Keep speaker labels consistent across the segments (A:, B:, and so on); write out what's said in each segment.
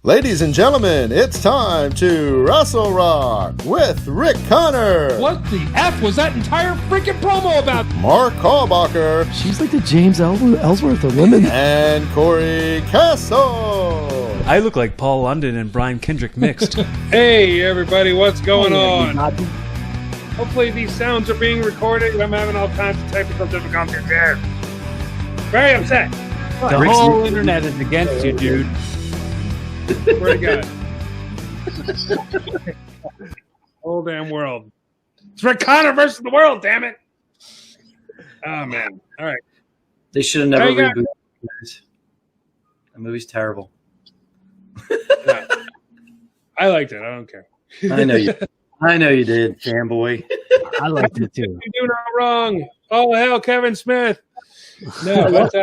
A: Ladies and gentlemen, it's time to Wrestle Rock with Rick Connor.
B: What the F was that entire freaking promo about?
A: Mark Callbacher.
C: She's like the James Ellsworth of women.
A: And Cory Kastle.
D: I look like Paul London and Brian Kendrick mixed.
B: Hey, everybody, what's going on? Hopefully these sounds are being recorded. I'm having all kinds of technical difficulties here. Very upset.
D: The whole internet is against you, dude.
B: Swear to God. Whole damn world. It's Rick Connor versus the world, damn it. Oh, man. All right.
E: They should have never rebooted it. That movie's terrible.
B: No. I liked it. I don't care.
E: I know you did, fanboy.
C: I liked it too.
B: You do no wrong. Oh, hell, Kevin Smith. No, that's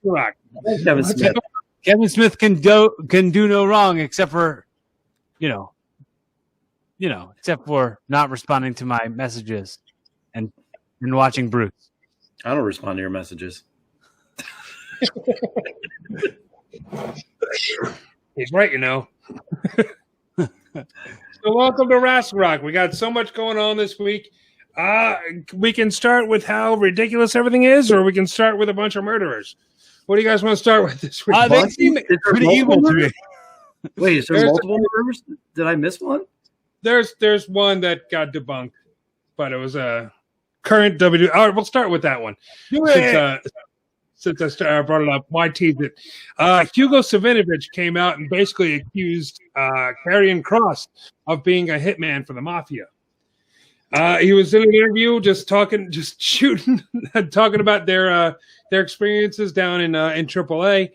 B: rock.
E: Kevin Smith.
D: Kevin Smith can do no wrong except for, except for not responding to my messages and watching Bruce.
E: I don't respond to your messages.
B: He's right, So welcome to RASSLE Rock. We got so much going on this week. We can start with how ridiculous everything is, or we can start with a bunch of murderers. What do you guys want to start with this week?
D: They seem pretty evil to me.
E: Wait, is there multiple murders? Did I miss one?
B: There's one that got debunked, but it was a current WWE. All right, we'll start with that one. Since I brought it up, why tease it? Hugo Savinovich came out and basically accused Karrion Kross of being a hitman for the Mafia. He was in an interview talking about their experiences down in AAA,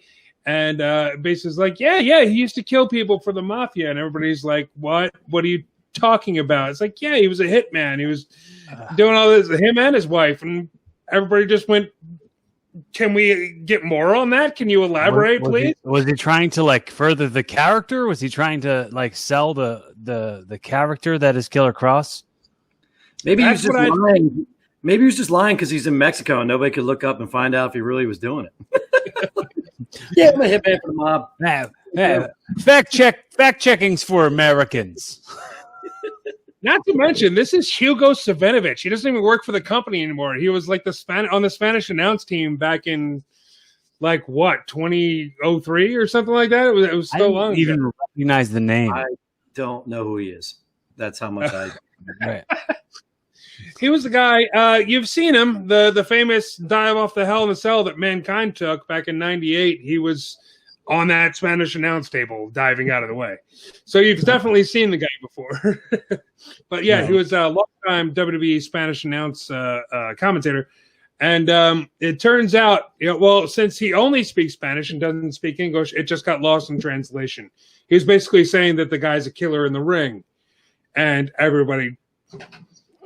B: and basically like, yeah, he used to kill people for the Mafia, and everybody's like, what are you talking about? It's like, yeah, he was a hitman. He was doing all this, him and his wife, and everybody just went, can we get more on that? Can you elaborate, please?
D: Was he trying to further the character? Was he trying to sell the character that is Killer Kross?
E: Maybe he was just lying. Maybe he was just lying because he's in Mexico and nobody could look up and find out if he really was doing it. Yeah, I'm a hitman for the mob.
D: Fact checking's for Americans.
B: Not to mention, this is Hugo Savinovich. He doesn't even work for the company anymore. He was like on the Spanish announce team back in 2003 or something like that. It was so long.
D: I didn't even recognize the name.
E: I don't know who he is. That's how much I.
D: Right.
B: He was the guy. You've seen him, the famous dive off the Hell in a Cell that Mankind took back in '98. He was on that Spanish announce table diving out of the way. So you've definitely seen the guy before. But yeah, he was a long-time WWE Spanish announce commentator. And it turns out, since he only speaks Spanish and doesn't speak English, it just got lost in translation. He was basically saying that the guy's a killer in the ring. And everybody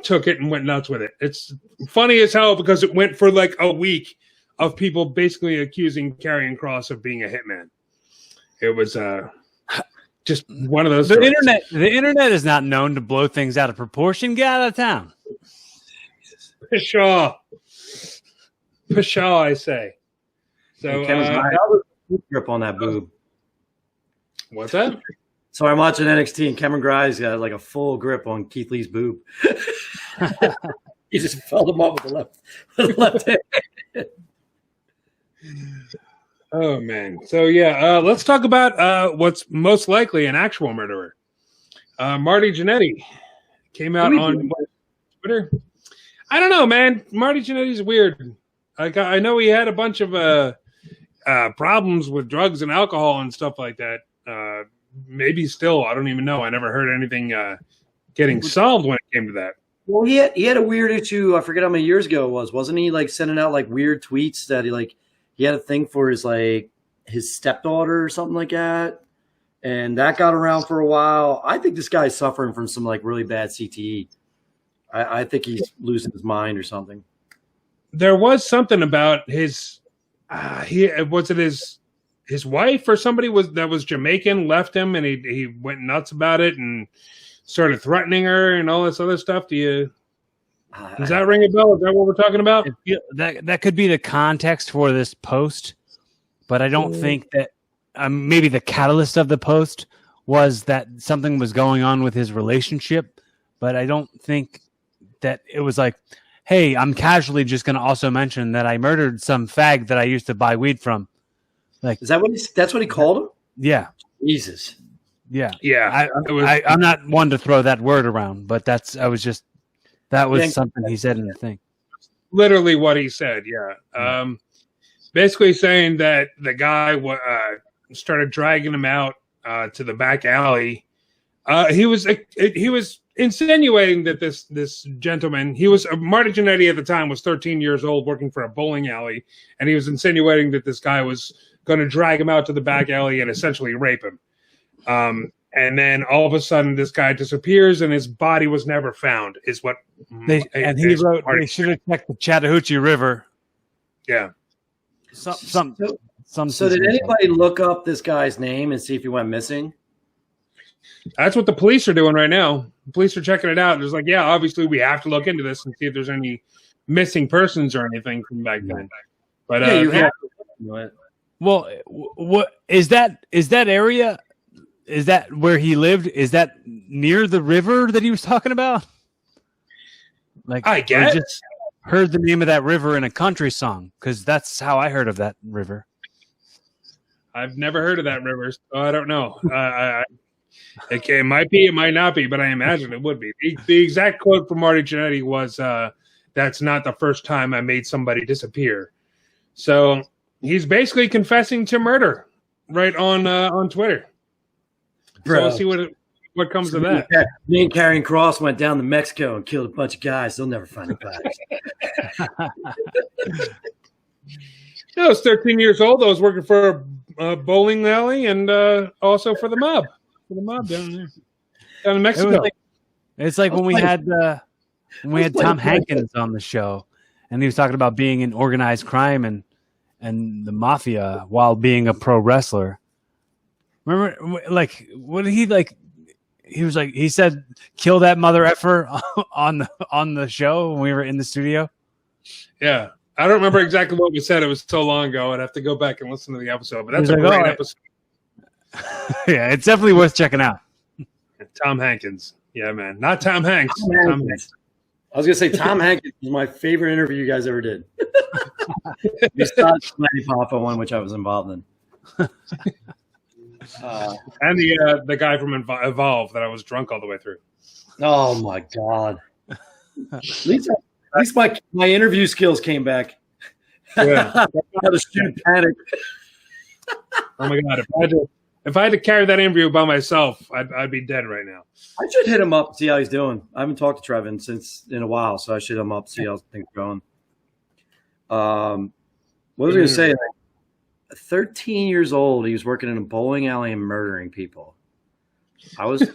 B: took it and went nuts with it. It's funny as hell because it went for a week of people basically accusing Karrion Kross of being a hitman. It was just one of those.
D: The internet is not known to blow things out of proportion. Get out of town.
B: Pshaw, I say. So
E: that was a grip on that boob.
B: What's that?
E: So I'm watching NXT and Cameron Grimes got a full grip on Keith Lee's boob. He just felled him off with the left hand.
B: Oh man. So yeah, let's talk about what's most likely an actual murderer. Marty Jannetty came out on Twitter. I don't know, man. Marty Jannetty's weird. I know he had a bunch of problems with drugs and alcohol and stuff like that. Maybe still, I don't even know. I never heard anything getting solved when it came to that.
E: Well, he had a weird issue. I forget how many years ago it was. Wasn't he sending out weird tweets that he had a thing for his stepdaughter or something like that, and that got around for a while. I think this guy's suffering from some really bad CTE. I think he's losing his mind or something.
B: There was something about his his wife or somebody that was Jamaican left him, and he went nuts about it and started threatening her and all this other stuff. Does that ring a bell? Is that what we're talking about?
D: That could be the context for this post, but I don't think that maybe the catalyst of the post was that something was going on with his relationship, but I don't think that it was like, hey, I'm casually just going to also mention that I murdered some fag that I used to buy weed from. Like,
E: Is that that's what he called him?
D: Yeah.
E: Jesus.
D: Yeah.
B: Yeah.
D: I'm not one to throw that word around, but that was something he said in the thing.
B: Literally what he said. Yeah. Basically saying that the guy started dragging him out to the back alley. He was insinuating that this gentleman, Marty Jannetty at the time was 13 years old working for a bowling alley, and he was insinuating that this guy was going to drag him out to the back alley and essentially rape him. And then all of a sudden this guy disappears and his body was never found, is what
D: he wrote. They should have checked the Chattahoochee River.
B: Yeah.
E: So did anybody look up this guy's name and see if he went missing?
B: That's what the police are doing right now. The police are checking it out. There's like, yeah, obviously we have to look into this and see if there's any missing persons or anything from back then. But
E: yeah, you have to know it.
D: Well, what is that area? Is that where he lived? Is that near the river that he was talking about? Like,
B: I guess.
D: Just heard the name of that river in a country song, because that's how I heard of that river.
B: I've never heard of that river, so I don't know. It might be, it might not be, but I imagine it would be. The exact quote from Marty Jannetty was, "That's not the first time I made somebody disappear." So he's basically confessing to murder right on Twitter.
E: Bro.
B: So we'll see what comes of that.
E: Me and Karrion Kross went down to Mexico and killed a bunch of guys. They'll never find the bodies.
B: I was 13 years old. I was working for a bowling alley and also for the mob. For the mob down in Mexico.
D: It's like when we had Tom Hankins on the show, and he was talking about being in organized crime and the mafia while being a pro wrestler. Remember, like, what did he like? He was like, he said, "Kill that mother effer" on the show when we were in the studio.
B: Yeah, I don't remember exactly what we said. It was so long ago. I'd have to go back and listen to the episode. But that's a great episode.
D: Yeah, it's definitely worth checking out.
B: Tom Hankins. Yeah, man. Not Tom Hanks. Tom Hanks.
E: I was going to say Tom Hankins was my favorite interview you guys ever did. Besides the Papa one, which I was involved in.
B: And the guy from Evolve that I was drunk all the way through.
E: Oh, my God. At least my interview skills came back.
B: Yeah.
E: I had a stupid panic.
B: Oh, my God. If I had to carry that interview by myself, I'd be dead right now.
E: I should hit him up, see how he's doing. I haven't talked to Trevin in a while, so I should hit him up, see how things are going. What was I going to say? 13 years old, he was working in a bowling alley and murdering people. I was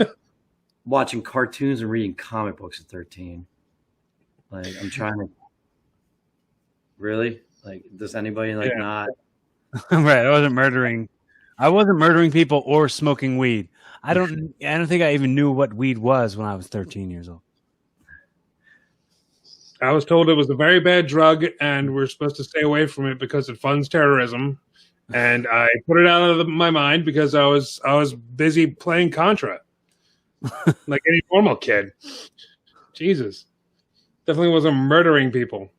E: watching cartoons and reading comic books at 13. Like, I'm trying to really? Like, does anybody not?
D: Right. I wasn't murdering people or smoking weed. I don't think I even knew what weed was when I was 13 years old.
B: I was told it was a very bad drug and we're supposed to stay away from it because it funds terrorism. And I put it out of my mind because I was busy playing Contra. Like any normal kid. Jesus. Definitely wasn't murdering people.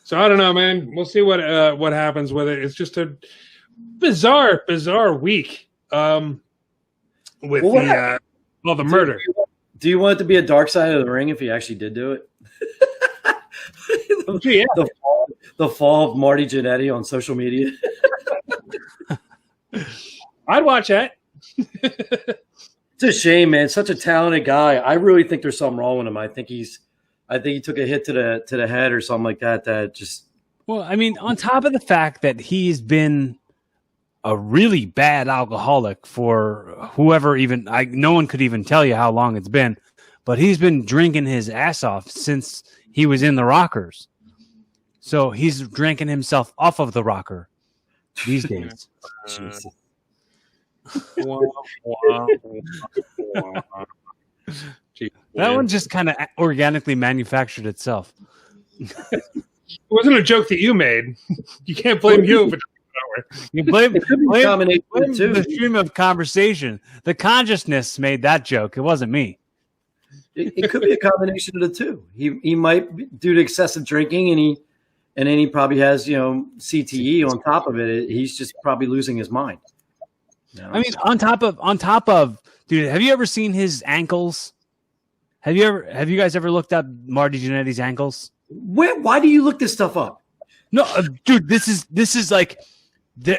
B: So I don't know, man. We'll see what happens with it. It's just a bizarre week with the murder.
E: Do you want it to be a dark side of the ring if he actually did do it?
B: Yeah.
E: The fall of Marty Jannetty on social media.
B: I'd watch that.
E: It's a shame, man. Such a talented guy. I really think there's something wrong with him. I think he took a hit to the head or something like that. That just.
D: Well, I mean, on top of the fact that he's been a really bad alcoholic for no one could even tell you how long it's been, but he's been drinking his ass off since he was in the Rockers. So he's drinking himself off of the rocker these days.
E: Jesus.
D: That one just kind of organically manufactured itself.
B: It wasn't a joke that you made. You can't blame you if it's
D: You blame
E: too.
D: the stream of conversation. The consciousness made that joke. It wasn't me.
E: It could be a combination of the two. He might, due to excessive drinking, and then he probably has CTE on top of it. He's just probably losing his mind.
D: I mean, on top of, dude, have you ever seen his ankles? Have you guys ever looked up Marty Jannetty's ankles?
E: Why do you look this stuff up?
D: No, dude, this is like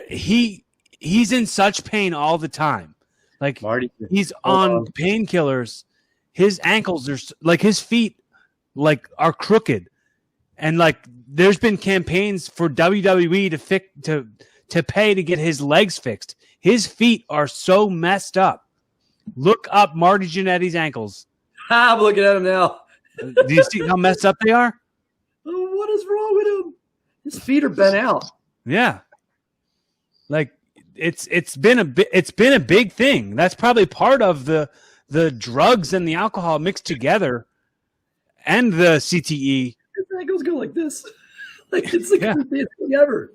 D: he's in such pain all the time. Like
E: Marty,
D: he's on painkillers. His ankles are like his feet are crooked. And like there's been campaigns for WWE to pay to get his legs fixed. His feet are so messed up. Look up Marty Jannetty's ankles.
E: I'm looking at him now.
D: Do you see how messed up they are?
E: Oh, what is wrong with him? His feet are bent out.
D: Yeah. Like it's been a big thing. That's probably part of the drugs and the alcohol mixed together and the CTE.
E: His ankles go like this. Like it's the craziest thing ever.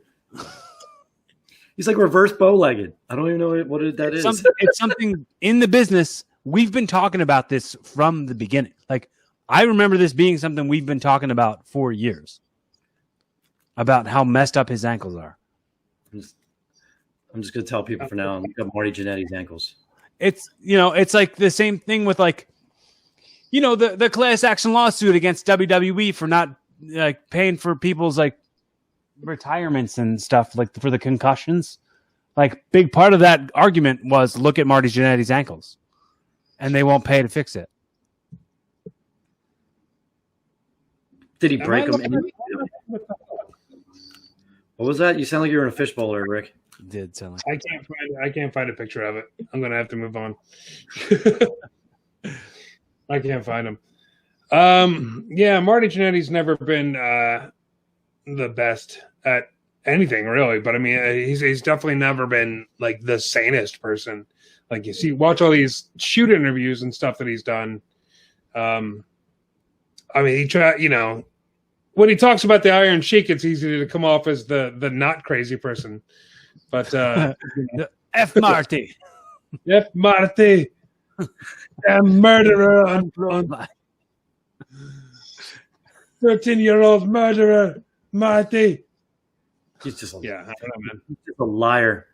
E: He's like reverse bow-legged. I don't even know what that is.
D: It's something in the business. We've been talking about this from the beginning. Like, I remember this being something we've been talking about for years. About how messed up his ankles are.
E: I'm just going to tell people for now, look up Marty Jannetty's ankles.
D: It's like the same thing with the class action lawsuit against WWE for not paying for people's retirements and stuff, like for the concussions. Like, big part of that argument was look at Marty Jannetty's ankles, and they won't pay to fix it.
E: Did he break them? What was that? You sound like you're in a fishbowl there, Rick.
D: It did sound like
B: I can't find a picture of it. I'm gonna have to move on. I can't find him. Marty Jannetty's never been the best at anything, really. But I mean, he's definitely never been like the sanest person. Like, you watch all these shoot interviews and stuff that he's done. I mean, when he talks about the Iron Sheik, it's easy to come off as the not crazy person. But
D: F Marty.
B: F Marty. A murderer on 13-year-old murderer, Marty.
E: He's just
B: I don't know, man.
E: He's just a liar.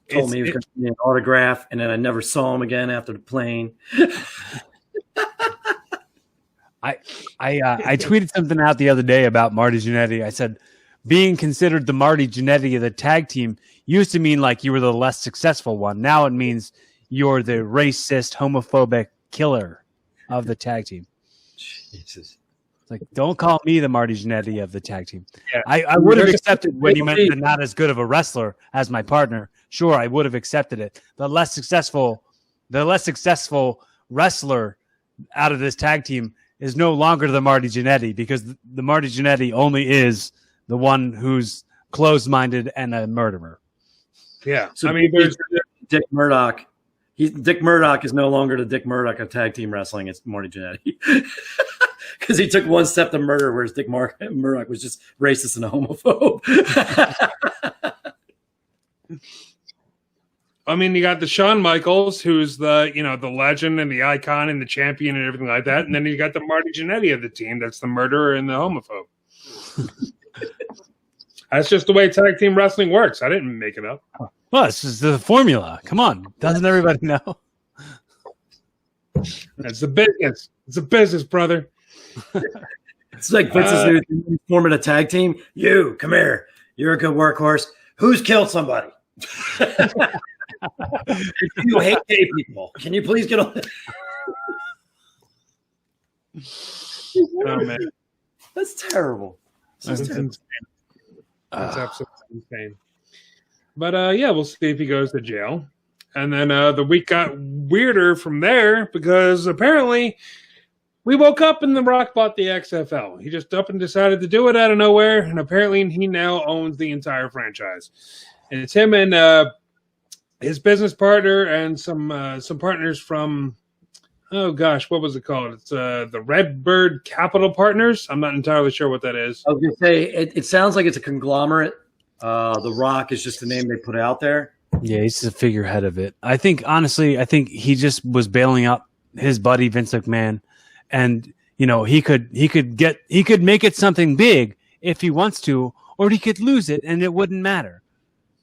E: Told me he was going to give me an autograph, and then I never saw him again after the plane.
D: I tweeted something out the other day about Marty Jannetty. I said, being considered the Marty Jannetty of the tag team used to mean like you were the less successful one. Now it means you're the racist, homophobic killer of the tag team.
E: Jesus.
D: It's like, don't call me the Marty Jannetty of the tag team.
B: Yeah.
D: I would have accepted when you meant not as good of a wrestler as my partner. Sure, I would have accepted it. The less successful wrestler out of this tag team is no longer the Marty Jannetty, because the Marty Jannetty only is the one who's closed-minded and a murderer.
B: Yeah.
E: So
B: I mean, there's
E: Dick Murdoch. Dick Murdoch is no longer the Dick Murdoch of tag team wrestling. It's Marty Jannetty. Because he took one step to murder, whereas Dick Murdoch was just racist and a homophobe.
B: I mean, you got the Shawn Michaels, who's the legend and the icon and the champion and everything like that. And then you got the Marty Jannetty of the team. That's the murderer and the homophobe. That's just the way tag team wrestling works. I didn't make it up.
D: Well, it's just the formula. Come on. Doesn't everybody know?
B: It's the business. It's a business, brother.
E: It's like Vince's new forming a tag team. You, come here. You're a good workhorse. Who's killed somebody? You hate gay people. Can you please get on?
B: Oh, man.
E: That's terrible.
B: That's insane. That's absolutely insane. But we'll see if he goes to jail. And then the week got weirder from there, because apparently we woke up and The Rock bought the XFL. He just up and decided to do it out of nowhere, and apparently he now owns the entire franchise. And it's him and his business partner and some partners from, oh gosh, what was it called? It's the Redbird Capital Partners. I'm not entirely sure what that is.
E: I was going to say, it sounds like it's a conglomerate. The Rock is just the name they put out there.
D: Yeah, he's a figurehead of it. I think, honestly, he just was bailing out his buddy Vince McMahon, and he could make it something big if he wants to, or he could lose it and it wouldn't matter,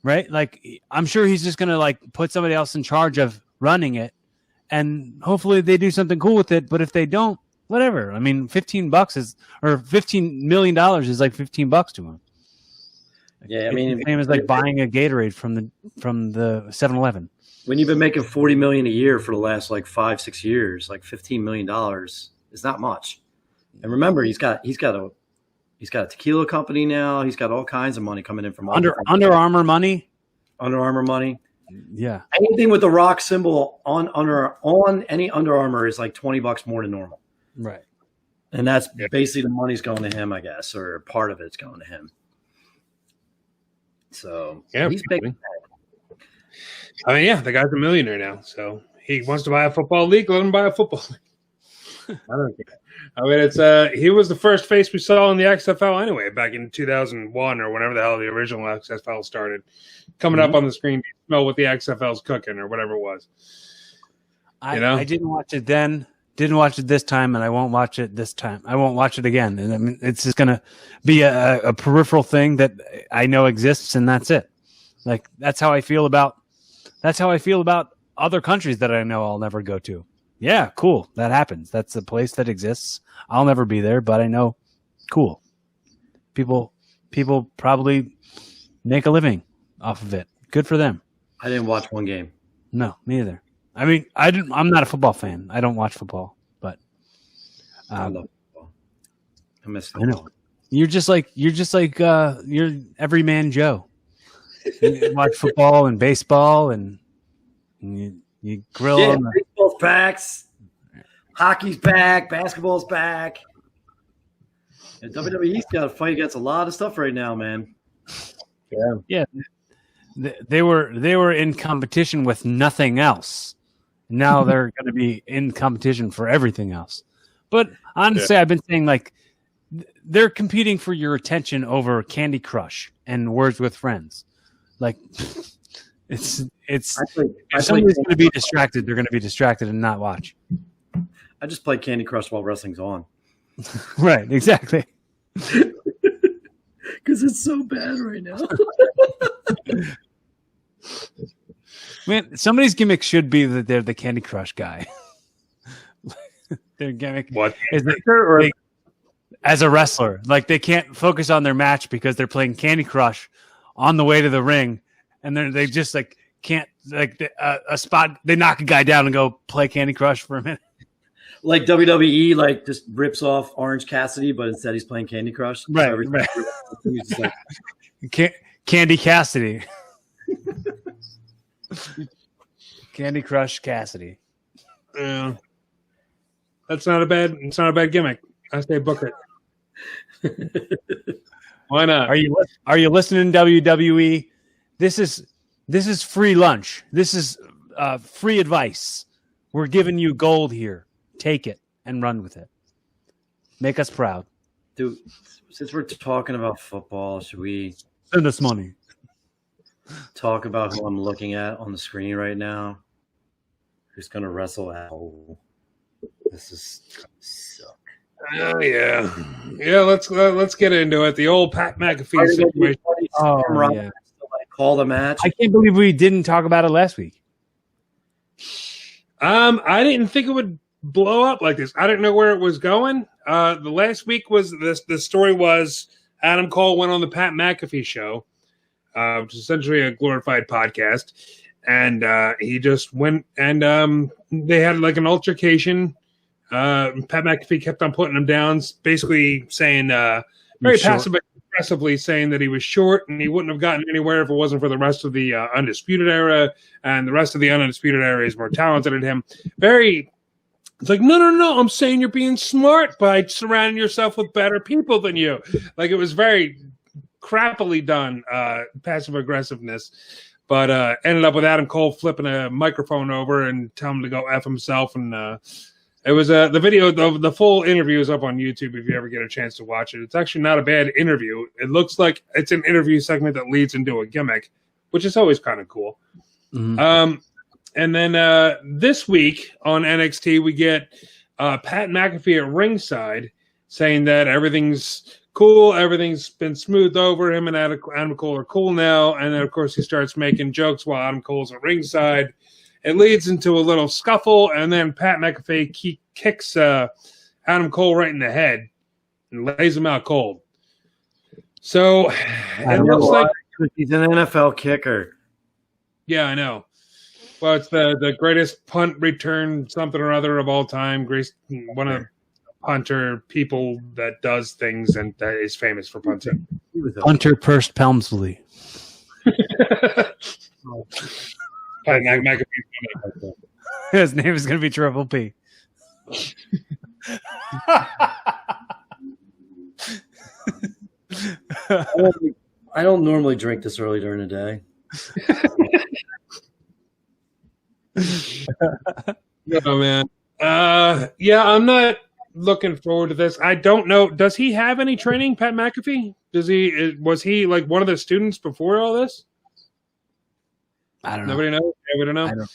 D: right? Like, I'm sure he's just gonna put somebody else in charge of running it, and hopefully they do something cool with it. But if they don't, whatever. I mean, $15 million is like $15 to him.
E: Yeah, I mean,
D: the same as buying a Gatorade from the 7-Eleven.
E: When you've been making $40 million a year for the last 5-6 years, $15 million is not much. And remember, he's got a tequila company now. He's got all kinds of money coming in from
D: Under Armour money.
E: Under Armour money.
D: Yeah.
E: Anything with the Rock symbol on any Under Armour is $20 more than normal.
D: Right.
E: And that's basically the money's going to him, I guess, or part of it's going to him. So he's big.
B: I mean, the guy's a millionaire now, so he wants to buy a football league. Let him buy a football league. I don't care. I mean, he was the first face we saw in the XFL anyway, back in 2001 or whenever the hell the original XFL started. Coming up on the screen, smell what the XFL's cooking or whatever it was.
D: I didn't watch it then. Didn't watch it this time, and I won't watch it this time. I won't watch it again. And I mean, it's just going to be a peripheral thing that I know exists, and that's it. That's how I feel about other countries that I know I'll never go to. Yeah, cool. That happens. That's a place that exists. I'll never be there, but I know, cool. People probably make a living off of it. Good for them.
E: I didn't watch one game.
D: No, me either. I mean, I'm not a football fan. I don't watch football, but
E: I love football. I miss
D: I
E: football.
D: know. You're just like you're everyman Joe. You watch football and baseball, and you grill on the
E: baseball's back, hockey's back, basketball's back. And WWE's got to fight against a lot of stuff right now, man.
D: Yeah. They were in competition with nothing else. Now they're going to be in competition for everything else. But honestly, I've been saying they're competing for your attention over Candy Crush and Words with Friends. If somebody's going to be distracted, they're going to be distracted and not watch.
E: I just play Candy Crush while wrestling's on.
D: Right, exactly.
E: Because it's so bad right now.
D: Man, somebody's gimmick should be that they're the Candy Crush guy. Their gimmick is as a wrestler. They can't focus on their match because they're playing Candy Crush on the way to the ring, and then they just can't a spot. They knock a guy down and go play Candy Crush for a minute.
E: Like WWE, just rips off Orange Cassidy, but instead he's playing Candy Crush.
D: Right,
E: so
D: right.
E: He's just
D: Candy Cassidy. Candy Crush Cassidy.
B: Yeah, it's not a bad gimmick. I say book it. Why not?
D: Are you listening, WWE? This is free lunch. This is free advice. We're giving you gold here. Take it and run with it. Make us proud.
E: Dude, since we're talking about football, should we
D: send us money?
E: Talk about who I'm looking at on the screen right now? Who's going to wrestle at? Oh, this is suck.
B: Oh yeah. Let's get into it. The old Pat McAfee situation.
E: Oh yeah. Call the match.
D: I can't believe we didn't talk about it last week.
B: I didn't think it would blow up like this. I didn't know where it was going. The last week was this. The story was Adam Cole went on the Pat McAfee show, which is essentially a glorified podcast, and he just went and they had an altercation. Pat McAfee kept on putting him down, basically saying very passive-aggressively saying that he was short and he wouldn't have gotten anywhere if it wasn't for the rest of the Undisputed Era, and the rest of the Undisputed Era is more talented than him. It's no, I'm saying you're being smart by surrounding yourself with better people than you. It was very crappily done, passive-aggressiveness. But ended up with Adam Cole flipping a microphone over and telling him to go F himself and It was the video, the full interview is up on YouTube if you ever get a chance to watch it. It's actually not a bad interview. It looks like it's an interview segment that leads into a gimmick, which is always kind of cool. Mm-hmm. And then this week on NXT, we get Pat McAfee at ringside saying that everything's cool, everything's been smoothed over. Him and Adam Cole are cool now. And then, of course, he starts making jokes while Adam Cole's at ringside. It leads into a little scuffle, and then Pat McAfee kicks Adam Cole right in the head and lays him out cold. So it looks like
E: he's an NFL kicker.
B: Yeah, I know. Well, it's the greatest punt return something or other of all time. One of the punter people that does things and that is famous for punting.
D: Punter Pearst Pelmsley. His name is going to be Triple P.
E: I don't normally drink this early during the day.
B: No, man. Yeah, I'm not looking forward to this. I don't know. Does he have any training, Pat McAfee? Was he like one of the students before all this?
D: I don't know.
B: Nobody knows. We don't know.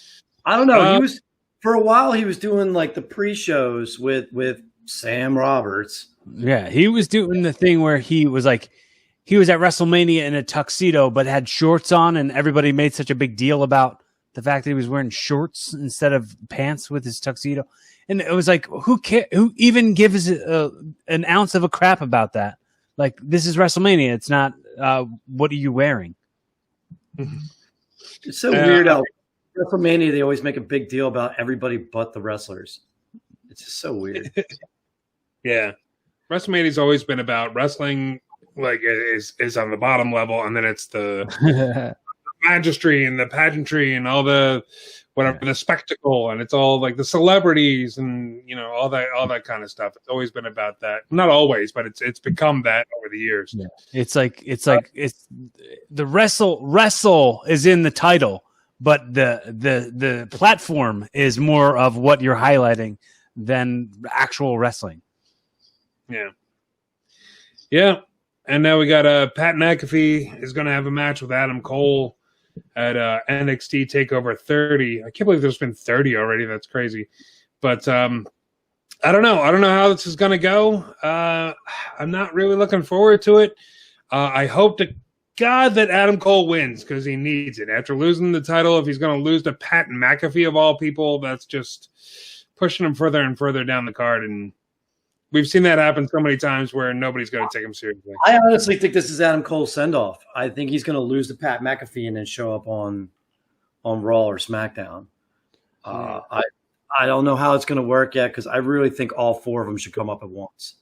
E: I don't know. He was for a while. He was doing like the pre-shows with Sam Roberts.
D: Yeah, he was doing the thing where he was at WrestleMania in a tuxedo, but had shorts on, and everybody made such a big deal about the fact that he was wearing shorts instead of pants with his tuxedo. And it was like, who even gives an ounce of a crap about that? Like, this is WrestleMania. It's not. What are you wearing?
E: It's so weird how WrestleMania they always make a big deal about everybody but the wrestlers. It's just so weird.
B: Yeah, WrestleMania's always been about wrestling. Like is on the bottom level, and then it's the magistry and the pageantry and all the the spectacle, and it's all like the celebrities and all that kind of stuff. It's always been about that. Not always, but it's become that over the years.
D: Yeah. It's the wrestle is in the title, but the platform is more of what you're highlighting than actual wrestling.
B: Yeah. Yeah. And now we got Pat McAfee is going to have a match with Adam Cole at NXT TakeOver 30. I can't believe there's been 30 already. That's crazy. But I don't know. I don't know how this is going to go. I'm not really looking forward to it. I hope to God that Adam Cole wins because he needs it. After losing the title, if he's going to lose to Pat McAfee of all people, that's just pushing him further and further down the card. And we've seen that happen so many times where nobody's going to take him seriously.
E: I honestly think this is Adam Cole's send-off. I think he's going to lose to Pat McAfee and then show up on Raw or SmackDown. I don't know how it's going to work yet because I really think all four of them should come up at once.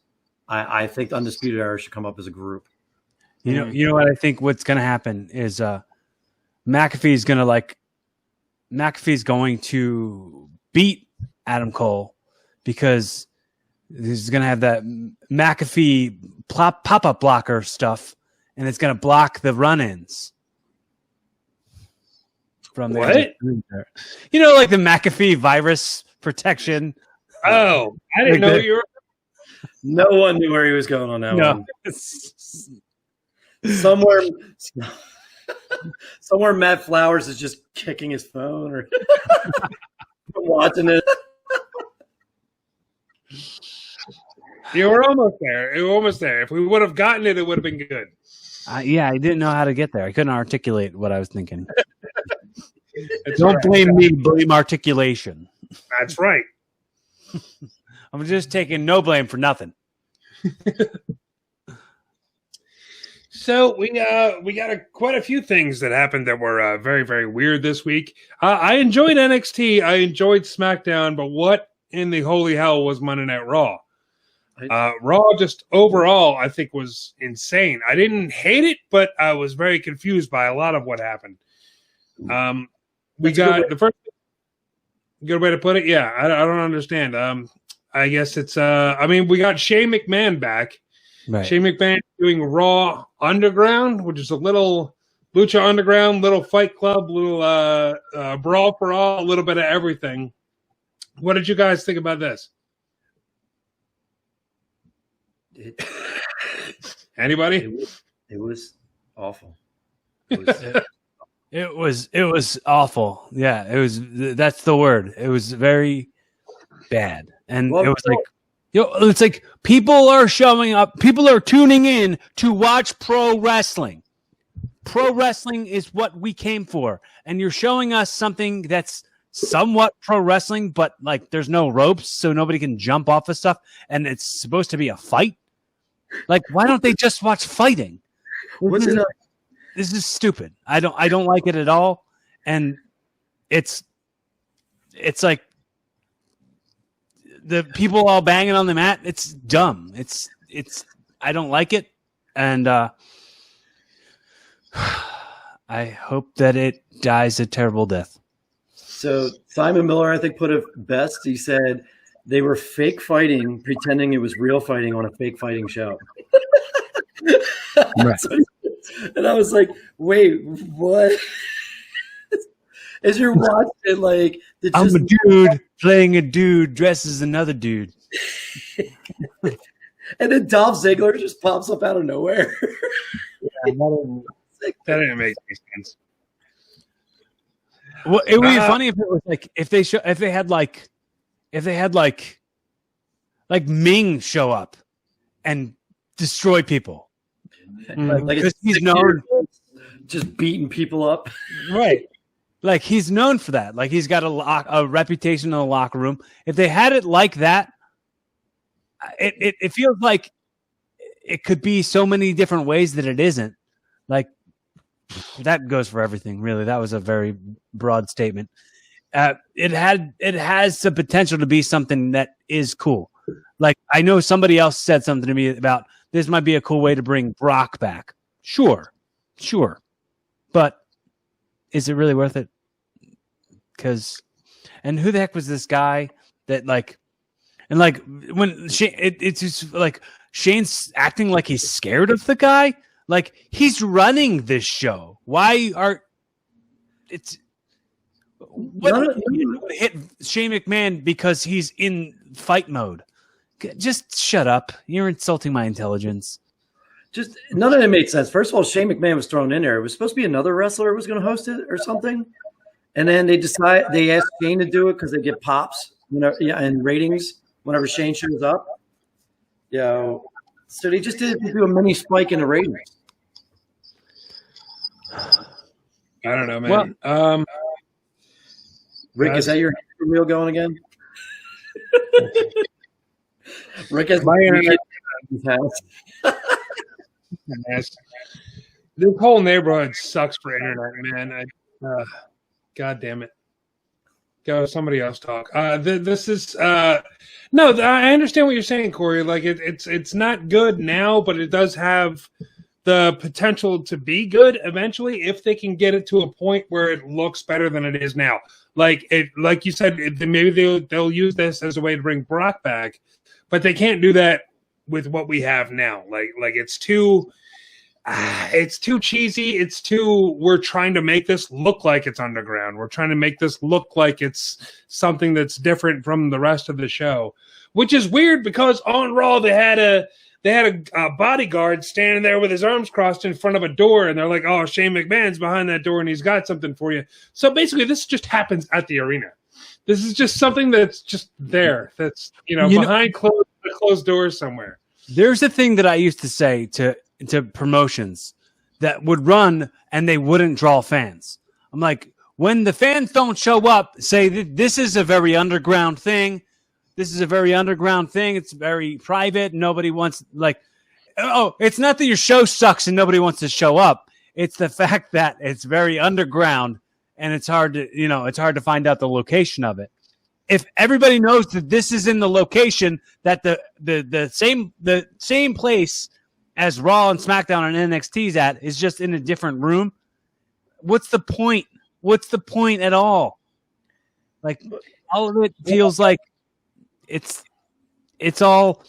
E: I think the Undisputed Era should come up as a group.
D: You know what I think what's going to happen is McAfee's going to beat Adam Cole because he's going to have that McAfee pop-up blocker stuff, and it's going to block the run-ins. From
B: what?
D: Like the McAfee virus protection.
B: Oh, I didn't know you were.
E: No one knew where he was going on that one. Somewhere Matt Flowers is just kicking his phone or watching it.
B: You were almost there. You were almost there. If we would have gotten it, it would have been good.
D: I didn't know how to get there. I couldn't articulate what I was thinking.
B: Don't
D: blame me. Blame articulation.
B: That's right.
D: I'm just taking no blame for nothing.
B: So we got quite a few things that happened that were very, very weird this week. I enjoyed NXT. I enjoyed SmackDown, but what in the holy hell was Monday Night Raw? Raw just overall, I think, was insane. I didn't hate it, but I was very confused by a lot of what happened. We got the first good way to put it. Yeah, I don't understand. I guess it's we got Shane McMahon back.
D: Right.
B: Shane McMahon doing Raw Underground, which is a little Lucha Underground, little Fight Club, little Brawl for All, a little bit of everything. What did you guys think about this? Anybody?
E: It was awful.
D: It was awful. Yeah, it was. That's the word. It was very bad, and it was like, it's like people are showing up. People are tuning in to watch pro wrestling. Pro wrestling is what we came for, and you're showing us something that's somewhat pro wrestling, but like there's no ropes, so nobody can jump off of stuff, and it's supposed to be a fight. Like, why don't they just watch fighting? This is stupid. I don't like it at all, and it's like the people all banging on the mat. It's dumb. It's I don't like it, and I hope that it dies a terrible death.
E: So Simon Miller, I think, put it best. He said they were fake fighting, pretending it was real fighting on a fake fighting show.
D: Right.
E: And I was like, wait, what? As you're watching it, like,
D: I'm a dude playing a dude dressed as another dude.
E: And then Dolph Ziggler just pops up out of nowhere.
B: That didn't make any sense.
D: Well, it would be funny if it was like if they had like Ming show up and destroy people.
E: Like
D: he's known
E: just beating people up.
D: Right. Like he's known for that. Like he's got a reputation in the locker room. If they had it like that, it feels like it could be so many different ways that it isn't. Like that goes for everything, really. That was a very broad statement. It has the potential to be something that is cool. Like I know somebody else said something to me about this might be a cool way to bring Brock back. Sure. But is it really worth it? And who the heck was this guy that when it's just like Shane's acting like he's scared of the guy? Like he's running this show. Why are hit Shane McMahon because he's in fight mode? Just shut up. You're insulting my intelligence.
E: Just none of it made sense. First of all, Shane McMahon was thrown in there. It was supposed to be another wrestler who was going to host it or something. And then they asked Shane to do it because they get pops, and ratings whenever Shane shows up. So they just did do a mini spike in the ratings.
B: I don't know, man.
E: Well, Rick, is that your reel going again? Rick has
B: my internet. This whole neighborhood sucks for internet, man. God damn it. Go, somebody else talk. This is no. I understand what you're saying, Corey. Like it's not good now, but it does have the potential to be good eventually if they can get it to a point where it looks better than it is now. Like you said, maybe they'll use this as a way to bring Brock back, but they can't do that with what we have now. Like it's too cheesy. We're trying to make this look like it's underground. We're trying to make this look like it's something that's different from the rest of the show, which is weird because on Raw they had a bodyguard standing there with his arms crossed in front of a door, and they're like, "Oh, Shane McMahon's behind that door, and he's got something for you." So basically, this just happens at the arena. This is just something that's just there. That's behind closed doors somewhere.
D: There's a thing that I used to say to promotions that would run and they wouldn't draw fans. I'm like, when the fans don't show up, say this is a very underground thing. This is a very underground thing. It's very private. Nobody wants it's not that your show sucks and nobody wants to show up. It's the fact that it's very underground and it's hard to find out the location of it. If everybody knows that this is in the location that the same place as Raw and SmackDown and NXT's at is just in a different room, what's the point? What's the point at all? Like all of it feels like it's all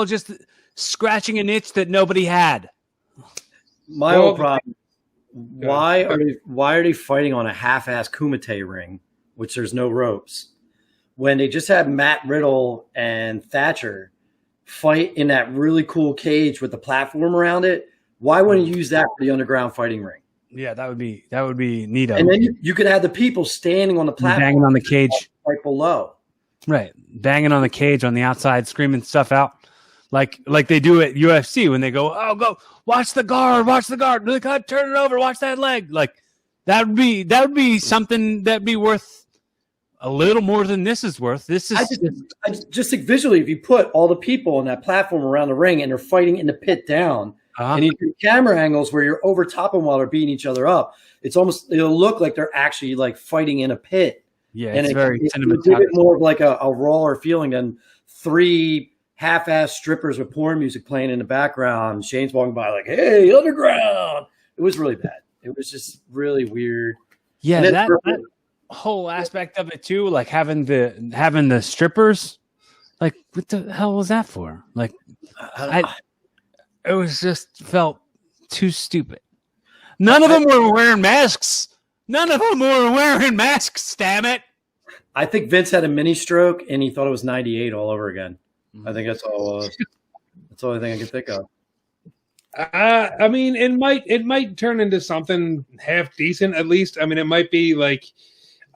D: just scratching an itch that nobody had.
E: My whole problem. Why are they fighting on a half-ass Kumite ring, which there's no ropes? when they just had Matt Riddle and Thatcher fight in that really cool cage with the platform around it. Why wouldn't you use that for the underground fighting ring?
D: Yeah, that would be neat.
E: And then you could have the people standing on the platform,
D: banging on the cage
E: right below.
D: Right, banging on the cage on the outside, screaming stuff out, like they do at UFC when they go, "Oh, go watch the guard, look, turn it over, watch that leg." Like that would be something that'd be worth a little more than this is worth. This is
E: I just think visually, if you put all the people on that platform around the ring and they're fighting in the pit down, and you do camera angles where you're over top them while they're beating each other up, it'll look like they're actually like fighting in a pit.
D: Yeah,
E: and
D: it's very
E: cinematographic. Give it more of like a rawer feeling than 3 half-ass strippers with porn music playing in the background. Shane's walking by like, "Hey, underground!" It was really bad. It was just really weird.
D: Yeah, that whole aspect of it too, like having the strippers. Like, what the hell was that for? Like, it was just felt too stupid. None of them were wearing masks. Damn it.
E: I think Vince had a mini stroke and he thought it was 98 all over again. I think that's all it was. That's the only thing I can think of.
B: I mean, it might turn into something half decent at least. I mean, it might be like,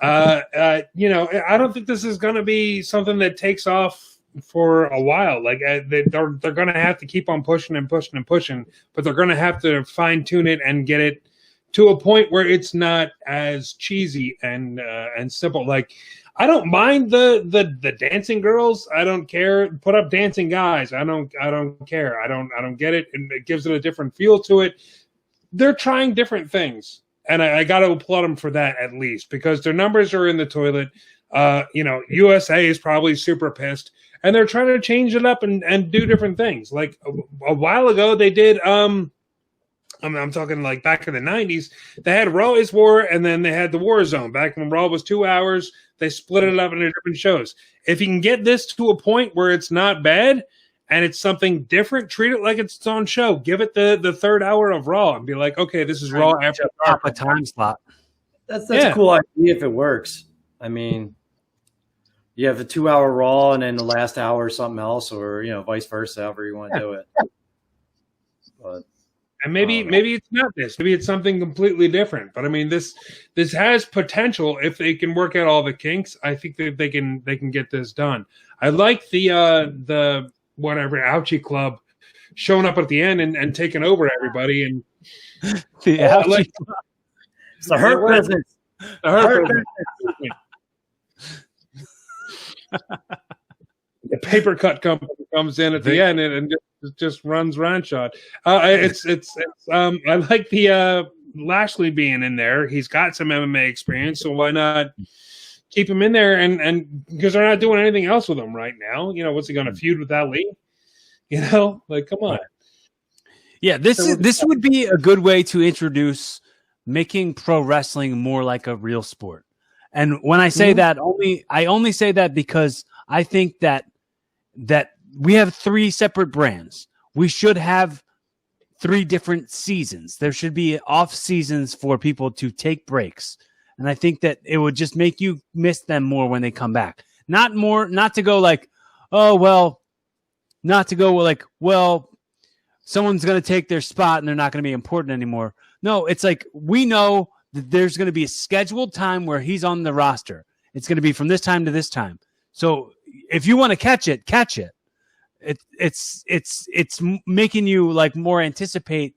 B: I don't think this is going to be something that takes off for a while. Like they're going to have to keep on pushing and pushing and pushing, but they're going to have to fine tune it and get it to a point where it's not as cheesy and simple. Like, I don't mind the dancing girls. I don't care. Put up dancing guys. I don't care. I don't get it. And it gives it a different feel to it. They're trying different things. And I got to applaud them for that at least, because their numbers are in the toilet. USA is probably super pissed, and they're trying to change it up and do different things. Like a while ago, they did. I'm talking like back in the 90s, they had Raw is War, and then they had the War Zone. Back when Raw was 2 hours, they split it up into different shows. If you can get this to a point where it's not bad and it's something different, treat it like it's its own show. Give it the third hour of Raw and be like, okay, this is Raw after
D: a time slot.
E: That's a cool idea if it works. I mean, you have a 2 hour Raw and then the last hour or something else, or vice versa, however you want to do it. But
B: and maybe it's not this. Maybe it's something completely different. But I mean, this has potential if they can work out all the kinks. I think that they can get this done. I like the whatever Ouchie Club showing up at the end and taking over everybody. And
D: the Ouchie
E: Club. It's the Hurt business.
B: The Hurt business. The paper cut company comes in at the end and just runs shot. I like the Lashley being in there. He's got some MMA experience, so why not keep him in there? And because they're not doing anything else with him right now. What's he going to feud with Ali? Like, come on.
D: Yeah, this would be a good way to introduce making pro wrestling more like a real sport. And when I say that, I only say that because I think that we have 3 separate brands. We should have 3 different seasons. There should be off seasons for people to take breaks. And I think that it would just make you miss them more when they come back. Not to go like, someone's going to take their spot and they're not going to be important anymore. No, it's like, we know that there's going to be a scheduled time where he's on the roster. It's going to be from this time to this time. So if you want to catch it. It's making you like more anticipate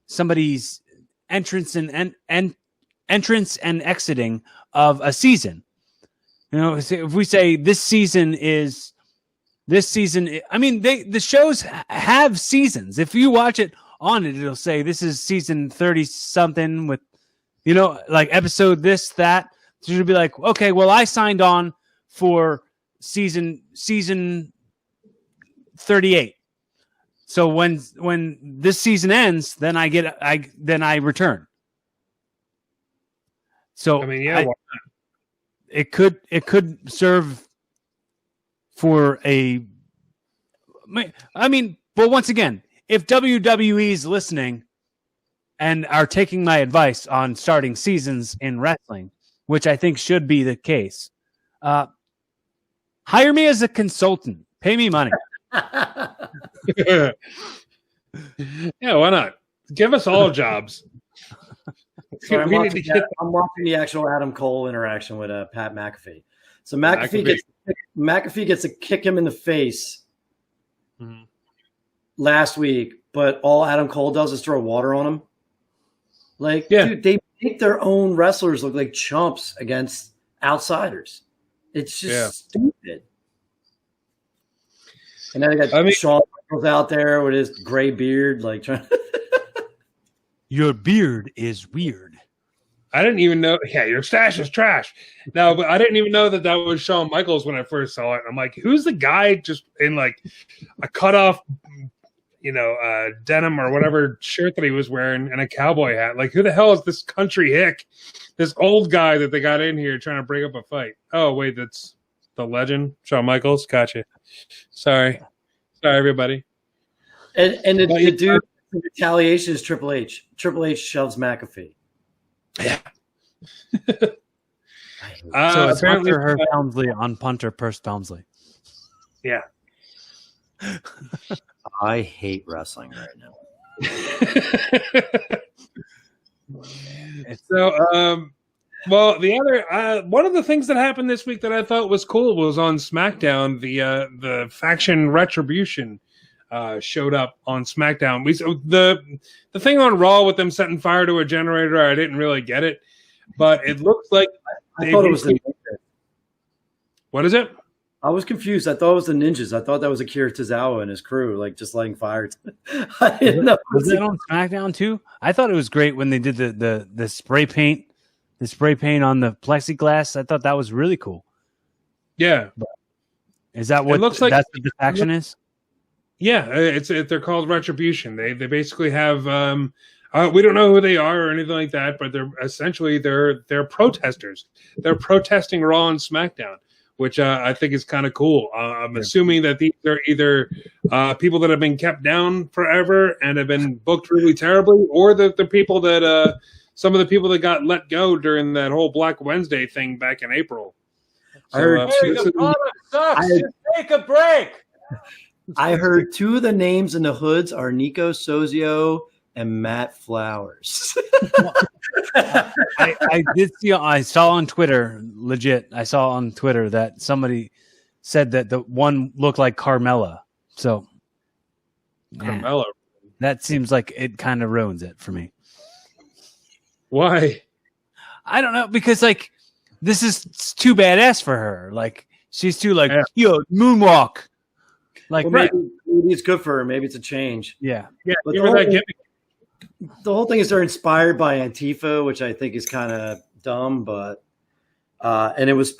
D: somebody's entrance and exiting of a season. If we say this season, I mean, the shows have seasons. If you watch it on it, it'll say this is season 30 something with, like episode this, that. So you'll be like, okay, well, I signed on for season 38. So when this season ends, then I return. So
B: I mean,
D: it could serve for a. I mean, but once again, if WWE is listening and are taking my advice on starting seasons in wrestling, which I think should be the case, Hire me as a consultant. Pay me money.
B: Yeah, why not? Give us all jobs.
E: So I'm watching the actual Adam Cole interaction with Pat McAfee. So McAfee gets to kick him in the face last week, but all Adam Cole does is throw water on him. Like, dude, they make their own wrestlers look like chumps against outsiders. It's just stupid. And then they got Shawn Michaels out there with his gray beard, like trying.
D: Your beard is weird.
B: I didn't even know. Yeah, your stash is trash. No, but I didn't even know that was Shawn Michaels when I first saw it. I'm like, who's the guy just in like a cutoff, denim or whatever shirt that he was wearing and a cowboy hat? Like, who the hell is this country hick? This old guy that they got in here trying to break up a fight. Oh, wait, that's the legend, Shawn Michaels. Gotcha. Sorry, everybody.
E: And the dude. The retaliation is Triple H. Triple H shoves McAfee.
B: Yeah.
D: So it's Hunter her Pelmsley on Punter Pearst Pelmsley.
B: Yeah.
E: I hate wrestling right now.
B: So, well, the other one of the things that happened this week that I thought was cool was on SmackDown. The faction Retribution showed up on SmackDown. The thing on Raw with them setting fire to a generator, I didn't really get it, but it looks like
E: I thought it was the Ninjas.
B: What is it?
E: I was confused. I thought it was the Ninjas. I thought that was Akira Tozawa and his crew, like just lighting fire. I didn't know.
D: Was it on SmackDown too? I thought it was great when they did the spray paint, on the plexiglass. I thought that was really cool.
B: Yeah,
D: is that what it looks like? That's what the faction is.
B: Yeah, they're called Retribution. They basically have we don't know who they are or anything like that, but they're protesters. They're protesting Raw and SmackDown, which I think is kind of cool. I'm assuming that these are either people that have been kept down forever and have been booked really terribly, or the people that some of the people that got let go during that whole Black Wednesday thing back in April.
E: I heard
F: the product sucks. Just take a break.
E: I heard two of the names in the hoods are Nico Sozio and Matt Flowers.
D: I did see. I saw on Twitter, legit. I saw on Twitter that somebody said that the one looked like Carmella. So,
B: Carmella.
D: That seems like it kind of ruins it for me.
B: Why?
D: I don't know, because like this is too badass for her. Like she's too like moonwalk. Like
E: maybe it's good for her. Maybe it's a change.
D: Yeah.
E: But the whole thing is they're inspired by Antifa, which I think is kind of dumb. But and it's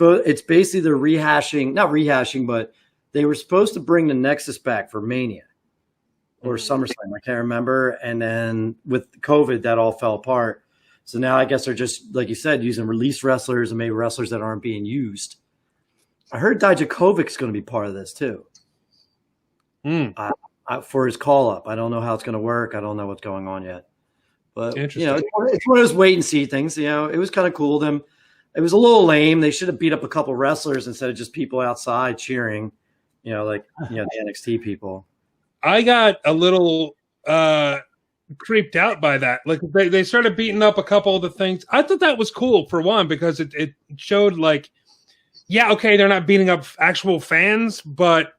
E: basically they're not rehashing, but they were supposed to bring the Nexus back for Mania or SummerSlam. I can't remember. And then with COVID, that all fell apart. So now I guess they're just, like you said, using released wrestlers and maybe wrestlers that aren't being used. I heard Dijakovic's going to be part of this too. For his call up. I don't know how it's going to work. I don't know what's going on yet. But it's one of those wait and see things. It was kind of cool. It was a little lame. They should have beat up a couple wrestlers instead of just people outside cheering. The NXT people.
B: I got a little creeped out by that. Like they started beating up a couple of the things. I thought that was cool for one because it showed like, yeah, okay, they're not beating up actual fans, but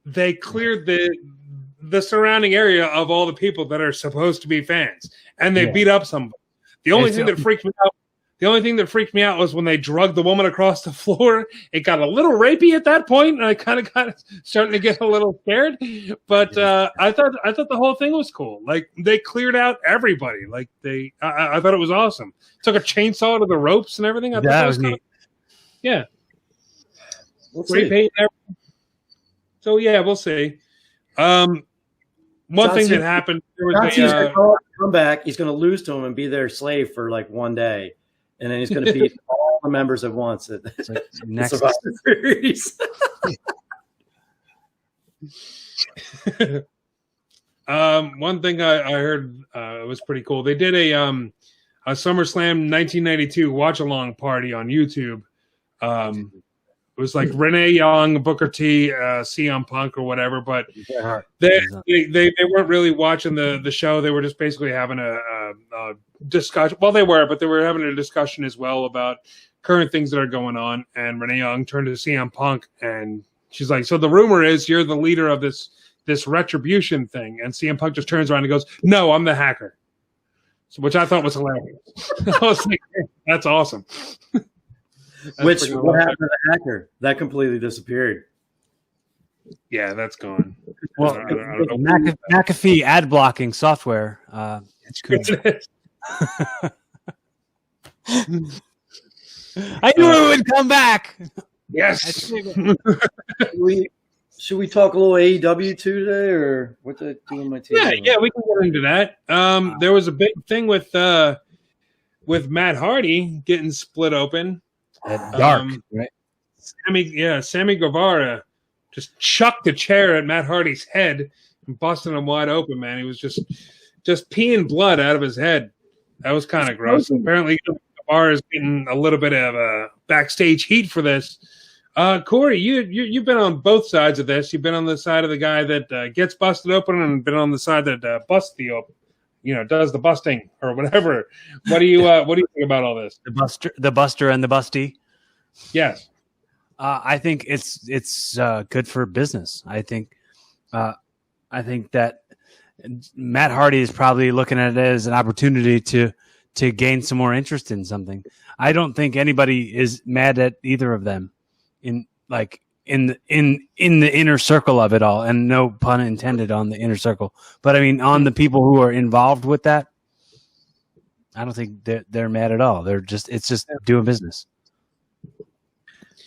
B: they cleared the surrounding area of all the people that are supposed to be fans, and they beat up somebody. The only thing that freaked me out was when they drugged the woman across the floor. It got a little rapey at that point, and I kind of got starting to get a little scared. But I thought the whole thing was cool. Like they cleared out everybody. Like I thought it was awesome. Took a chainsaw to the ropes and everything. I thought that was neat. Yeah. Great paint and everything. So yeah, we'll see. One thing that happened, there was
E: come back. He's going to lose to him and be their slave for like one day, and then he's going to beat all the members at once. It's like next series.
B: One thing I heard was pretty cool. They did a SummerSlam 1992 watch along party on YouTube. It was like Renee Young, Booker T, CM Punk, or whatever. But they weren't really watching the show. They were just basically having a discussion. Well, they were, but they were having a discussion as well about current things that are going on. And Renee Young turned to CM Punk, and she's like, "So the rumor is you're the leader of this Retribution thing." And CM Punk just turns around and goes, "No, I'm the hacker." So, which I thought was hilarious. I was like, "That's awesome."
E: What happened to the hacker? That completely disappeared.
B: Yeah, that's gone.
D: Well,
B: I don't know.
D: McAfee ad blocking software. It's cool. I knew it would come back.
B: Yes.
E: Should we talk a little AEW too today, or what did I do on my team?
B: Yeah, we can get into that. There was a big thing with Matt Hardy getting split open.
D: Dark, right?
B: Sammy Guevara just chucked a chair at Matt Hardy's head and busted him wide open, man. He was just peeing blood out of his head. That was kind of gross. Apparently, Guevara is getting a little bit of backstage heat for this. Cory, you've been on both sides of this. You've been on the side of the guy that gets busted open, and been on the side that busts the open. Does the busting or whatever. What do you think about all this?
D: The buster, and the busty.
B: Yes,
D: I think it's good for business. I think that Matt Hardy is probably looking at it as an opportunity to gain some more interest in something. I don't think anybody is mad at either of them in the inner circle of it all, and no pun intended on the inner circle. But I mean, on the people who are involved with that, I don't think they're mad at all. It's just doing business.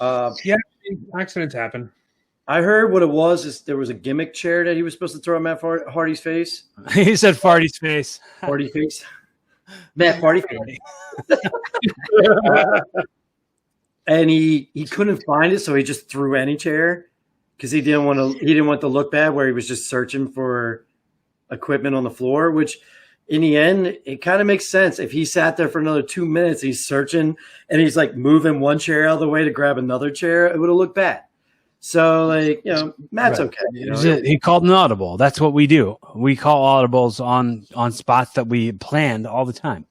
B: Accidents happen.
E: I heard what it was is there was a gimmick chair that he was supposed to throw at Matt Hardy's face.
D: He said Farty's face.
E: Hardy face. Matt Hardy face. And he couldn't find it, so he just threw any chair because he didn't want to look bad where he was just searching for equipment on the floor, which in the end, it kind of makes sense. If he sat there for another 2 minutes, he's searching and he's like moving one chair out of the way to grab another chair, it would have looked bad. So, Matt's right. Okay.
D: He called an audible. That's what we do. We call audibles on spots that we planned all the time.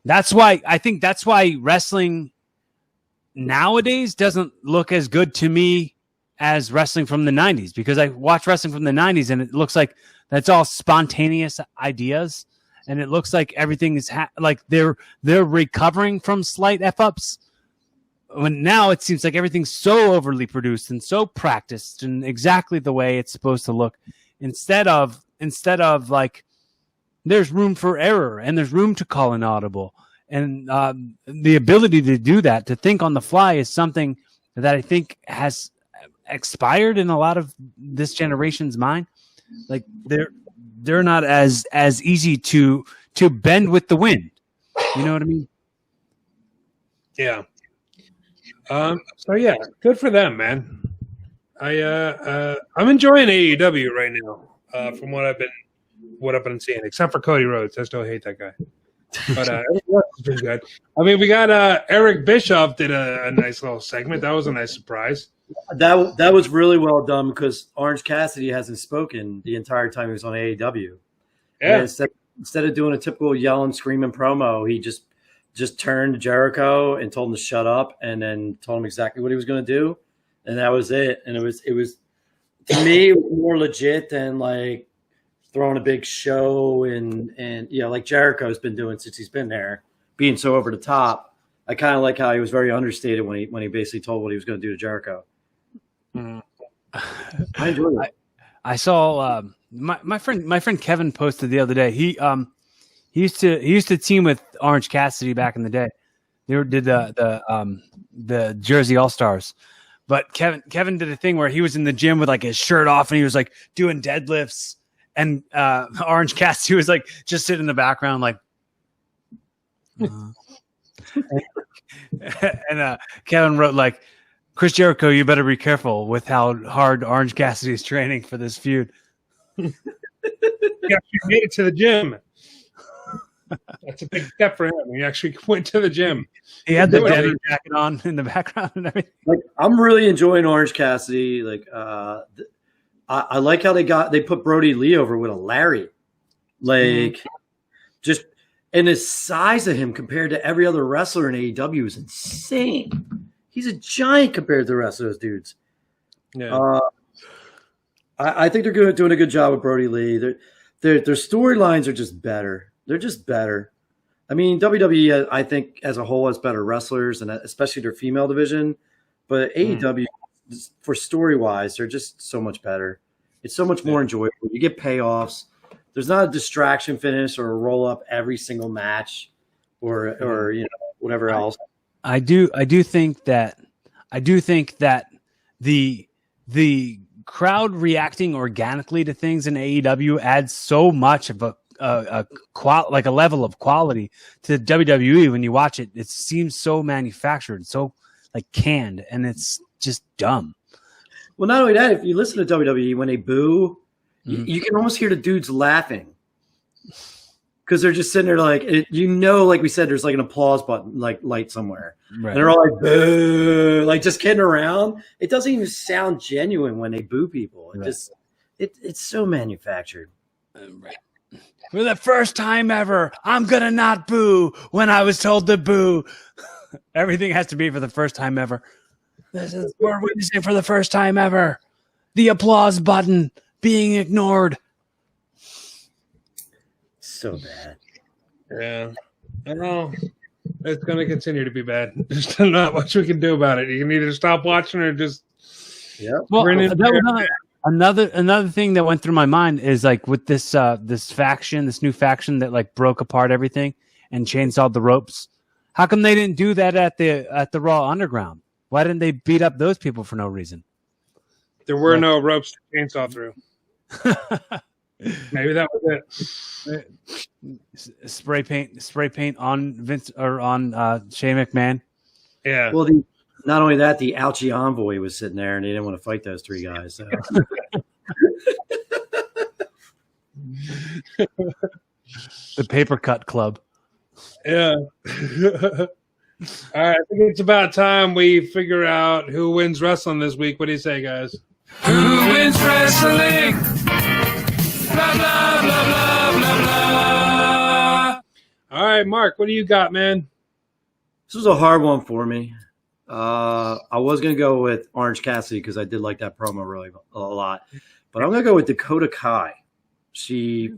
D: That's why wrestling nowadays doesn't look as good to me as wrestling from the 90s, because I watch wrestling from the 90s and it looks like that's all spontaneous ideas, and it looks like everything is they're recovering from slight f-ups. When now it seems like everything's so overly produced and so practiced and exactly the way it's supposed to look, instead of there's room for error and there's room to call an audible. And the ability to do that, to think on the fly, is something that I think has expired in a lot of this generation's mind. They're not as easy to bend with the wind. You know what I mean?
B: Yeah. Good for them, man. I'm enjoying AEW right now, from what I've been seeing, except for Cody Rhodes. I still hate that guy. But everything else has been good. I mean, we got Eric Bischoff did a nice little segment. That was a nice surprise.
E: That was really well done, because Orange Cassidy hasn't spoken the entire time he was on AEW. Yeah. Instead of doing a typical yelling, screaming promo, he just turned to Jericho and told him to shut up, and then told him exactly what he was going to do, and that was it. And it was to me more legit than throwing a big show and like Jericho's been doing since he's been there, being so over the top. I kind of like how he was very understated when he basically told what he was going to do to Jericho.
D: Mm.
E: I enjoyed it.
D: I saw my friend Kevin posted the other day. He used to team with Orange Cassidy back in the day. They did the Jersey All Stars, but Kevin did a thing where he was in the gym with his shirt off and he was doing deadlifts. And Orange Cassidy was just sitting in the background, and Kevin wrote Chris Jericho, you better be careful with how hard Orange Cassidy is training for this feud.
B: Yeah, she made it to the gym. That's a big step for him. He actually went to the gym.
D: He had the denim jacket on in the background and everything.
E: Like, I'm really enjoying Orange Cassidy. Like, I like how they put Brody Lee over with a Larry. Like, just and the size of him compared to every other wrestler in AEW is insane. He's a giant compared to the rest of those dudes.
B: Yeah.
E: I think they're doing a good job with Brody Lee. Their storylines are just better. They're just better. I mean, WWE, I think, as a whole, has better wrestlers, and especially their female division. But AEW, for story-wise, they're just so much better. It's so much more enjoyable. You get payoffs. There's not a distraction finish or a roll-up every single match or whatever else. I do
D: think that the crowd reacting organically to things in AEW adds so much of a level of quality to WWE. When you watch it, it seems so manufactured, so like canned, and it's just dumb.
E: Well, not only that, if you listen to WWE when they boo, you can almost hear the dudes laughing because they're just sitting there like, like we said, there's like an applause button, like light somewhere. Right. And they're all like, boo, like just kidding around. It doesn't even sound genuine when they boo people. It's so manufactured.
D: Right. For the first time ever, I'm going to not boo when I was told to boo. Everything has to be for the first time ever. We're witnessing for the first time ever the applause button being ignored.
E: So bad.
B: Yeah. I know. It's going to continue to be bad. There's not much we can do about it. You can either stop watching or just.
E: Yeah.
D: Well, another thing that went through my mind is like with this new faction that like broke apart everything and chainsawed the ropes. How come they didn't do that at the Raw Underground? Why didn't they beat up those people for no reason?
B: There were no ropes to chainsaw through. Maybe that was it.
D: Spray paint on Vince or on Shane McMahon.
B: Yeah.
E: Well, not only that, the Ouchie Envoy was sitting there, and they didn't want to fight those three guys. So.
D: The Paper Cut Club.
B: Yeah. All right, I think it's about time we figure out who wins wrestling this week. What do you say, guys? Who wins wrestling? Blah, blah, blah, blah, blah, blah. All right, Mark, what do you got, man?
E: This was a hard one for me. I was going to go with Orange Cassidy because I did like that promo really a lot. But I'm going to go with Dakota Kai. She's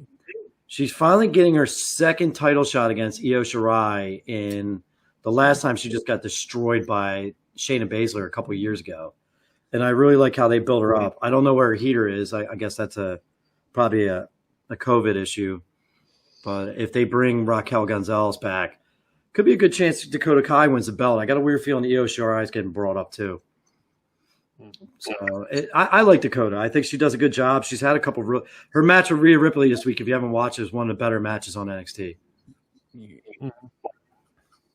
E: finally getting her second title shot against Io Shirai in the last time she just got destroyed by Shayna Baszler a couple of years ago. And I really like how they build her up. I don't know where her heater is. I guess that's probably a COVID issue. But if they bring Raquel Gonzalez back, could be a good chance Dakota Kai wins the belt. I got a weird feeling Io Shirai is getting brought up too. So I like Dakota. I think she does a good job. She's had a couple of her match with Rhea Ripley this week, if you haven't watched it, is one of the better matches on NXT.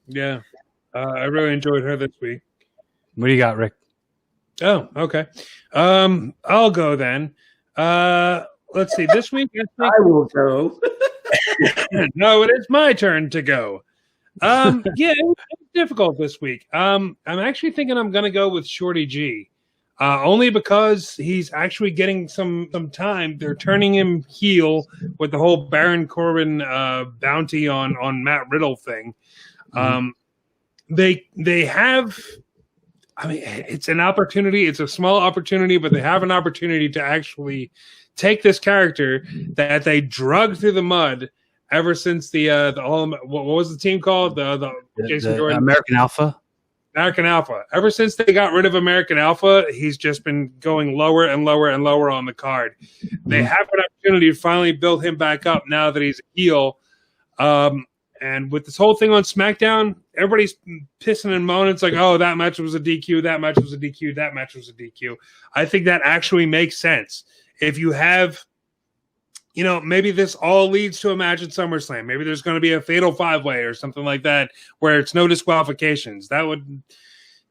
B: Yeah. I really enjoyed her this week.
D: What do you got, Rick?
B: Oh, okay. I'll go then. Let's see. This week,
E: I will go.
B: No, it is my turn to go. Yeah, it was difficult this week. I'm actually thinking I'm going to go with Shorty G. Only because he's actually getting some time. They're turning him heel with the whole Baron Corbin bounty on Matt Riddle thing. They have, I mean, it's an opportunity. It's a small opportunity, but they have an opportunity to actually take this character that they drug through the mud ever since the what was the team called? The Jason Jordan
D: American Alpha.
B: American Alpha. Ever since they got rid of American Alpha, he's just been going lower and lower and lower on the card. They have an opportunity to finally build him back up now that he's a heel. And with this whole thing on SmackDown, everybody's pissing and moaning. It's like, oh, that match was a DQ, that match was a DQ, that match was a DQ. I think that actually makes sense. If you have, maybe this all leads to a match at SummerSlam. Maybe there's going to be a fatal 5-way or something like that where it's no disqualifications. That would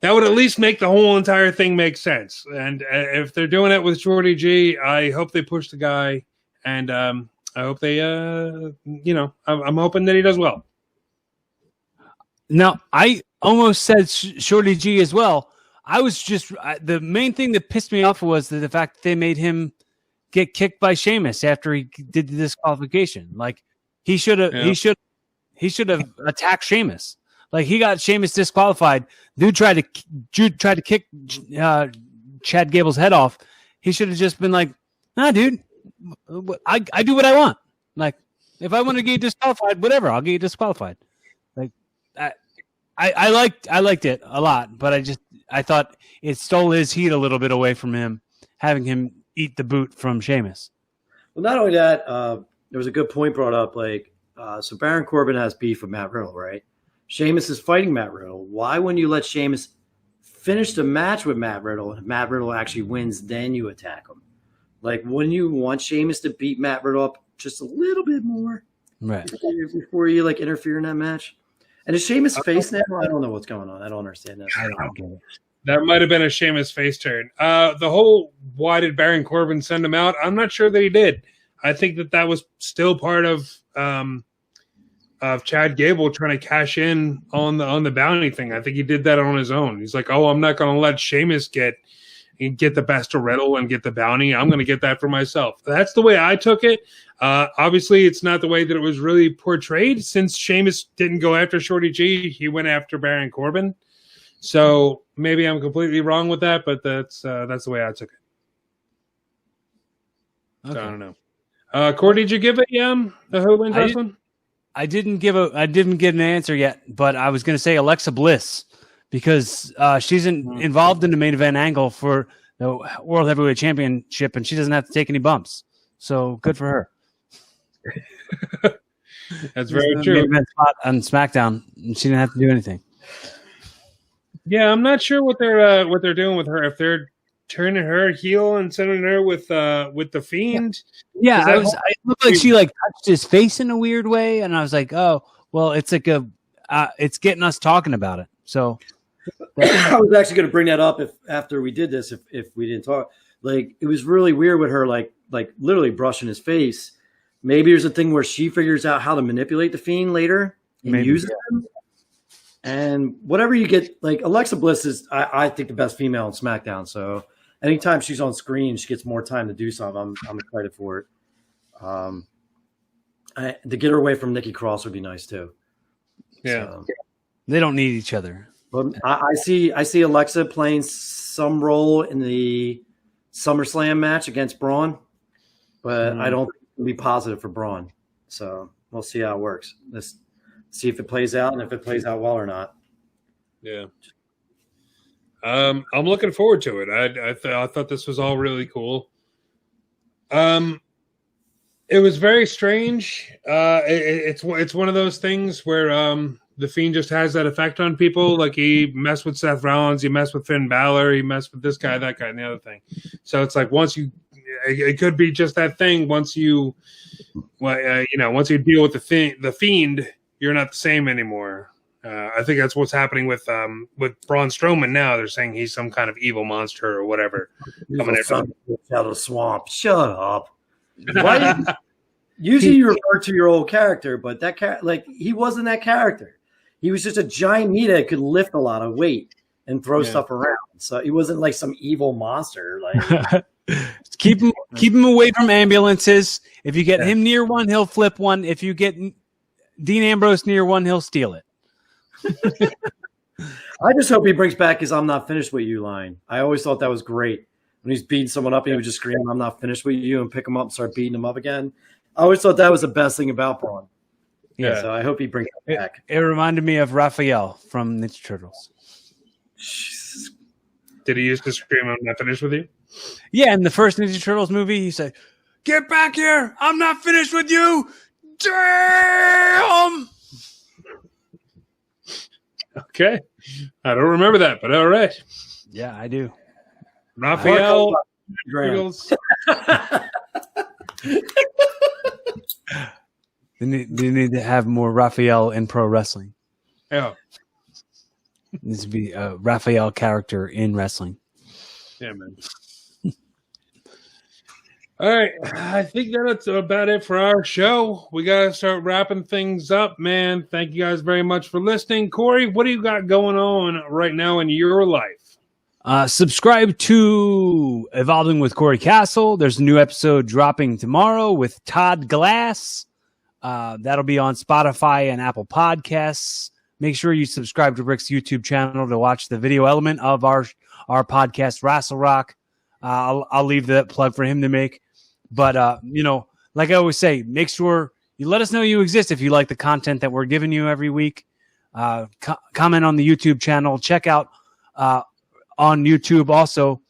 B: at least make the whole entire thing make sense. And if they're doing it with Shorty G, I hope they push the guy. And I hope they, I'm hoping that he does well.
D: Now, I almost said Shorty G as well. I was just the main thing that pissed me off was the fact that they made him get kicked by Sheamus after he did the disqualification. Like he should have attacked Sheamus. Like he got Sheamus disqualified. Dude tried to kick Chad Gable's head off. He should have just been like, "Nah, dude, I do what I want. Like if I want to get disqualified, whatever, I'll get disqualified." Like I liked it a lot, but I thought it stole his heat a little bit away from him, having him eat the boot from Sheamus.
E: Well, not only that, there was a good point brought up. Like, so Baron Corbin has beef with Matt Riddle, right? Sheamus is fighting Matt Riddle. Why wouldn't you let Sheamus finish the match with Matt Riddle? If Matt Riddle actually wins, then you attack him. Like, wouldn't you want Sheamus to beat Matt Riddle up just a little bit more,
D: right,
E: before you like interfere in that match? And is Sheamus face now? I don't know what's going on. I don't understand that.
D: I don't get it.
B: That might have been a Sheamus face turn. The whole why did Baron Corbin send him out? I'm not sure that he did. I think that was still part of Chad Gable trying to cash in on the bounty thing. I think he did that on his own. He's like, oh, I'm not going to let Sheamus get the best of Riddle and get the bounty. I'm going to get that for myself. That's the way I took it. Obviously, it's not the way that it was really portrayed. Since Sheamus didn't go after Shorty G, he went after Baron Corbin. So maybe I'm completely wrong with that, but that's the way I took it. Okay. So I don't know. Corey, did you give it who wins this one?
D: I didn't get an answer yet, but I was going to say Alexa Bliss because she's involved in the main event angle for the World Heavyweight Championship, and she doesn't have to take any bumps. So good for her.
B: That's very true. Main event
D: spot on SmackDown, and she didn't have to do anything.
B: Yeah, I'm not sure what they're doing with her. If they're turning her heel and sending her with the Fiend.
D: Yeah, it looked like she like touched his face in a weird way, and I was like, oh, well, it's like it's getting us talking about it. So
E: I was actually going to bring that up after we did this, if we didn't talk. Like it was really weird with her, like literally brushing his face. Maybe there's a thing where she figures out how to manipulate the Fiend later and use him. And whatever you get, like Alexa Bliss is, I think, the best female on SmackDown. So anytime she's on screen, she gets more time to do something. I'm excited for it. To get her away from Nikki Cross would be nice too.
B: Yeah,
E: so,
D: they don't need each other.
E: But I see Alexa playing some role in the SummerSlam match against Braun, but I don't think it'll be positive for Braun. So we'll see how it works. Let's see if it plays out and if it plays out well or not.
B: Yeah. I'm looking forward to it. I thought this was all really cool. It was very strange. It's one of those things where the Fiend just has that effect on people. Like he messed with Seth Rollins, he messed with Finn Balor, he messed with this guy, that guy, and the other thing. So it's like it could be just that thing. Once you deal with the Fiend, you're not the same anymore. I think that's what's happening with Braun Strowman now. They're saying he's some kind of evil monster or whatever. Coming out
E: of the swamp. Shut up. Usually you refer to your old character, but that he wasn't that character. He was just a giant meat that could lift a lot of weight and throw stuff around. So he wasn't like some evil monster. Like
D: keep him away from ambulances. If you get him near one, he'll flip one. If you get Dean Ambrose near one, he'll steal it.
E: I just hope he brings back his "I'm not finished with you" line. I always thought that was great. When he's beating someone up, he would just scream, "I'm not finished with you," and pick him up and start beating him up again. I always thought that was the best thing about Braun. Yeah, so I hope he brings it back.
D: It reminded me of Raphael from Ninja Turtles.
B: Did he used to scream, "I'm not finished with you"?
D: Yeah, in the first Ninja Turtles movie, he said, "Get back here! I'm not finished with you!" Damn!
B: Okay. I don't remember that, but all right.
D: Yeah, I do.
B: Raphael.
D: They need to have more Raphael in pro wrestling.
B: Yeah.
D: Needs to be a Raphael character in wrestling.
B: Yeah, man. All right, I think that's about it for our show. We got to start wrapping things up, man. Thank you guys very much for listening. Cory, what do you got going on right now in your life?
D: Subscribe to Evolving with Cory Kastle. There's a new episode dropping tomorrow with Todd Glass. That'll be on Spotify and Apple Podcasts. Make sure you subscribe to Rick's YouTube channel to watch the video element of our podcast, RASSLE Rock. I'll leave that plug for him to make. But, like I always say, make sure you let us know you exist if you like the content that we're giving you every week. Comment on the YouTube channel. Check out on YouTube also.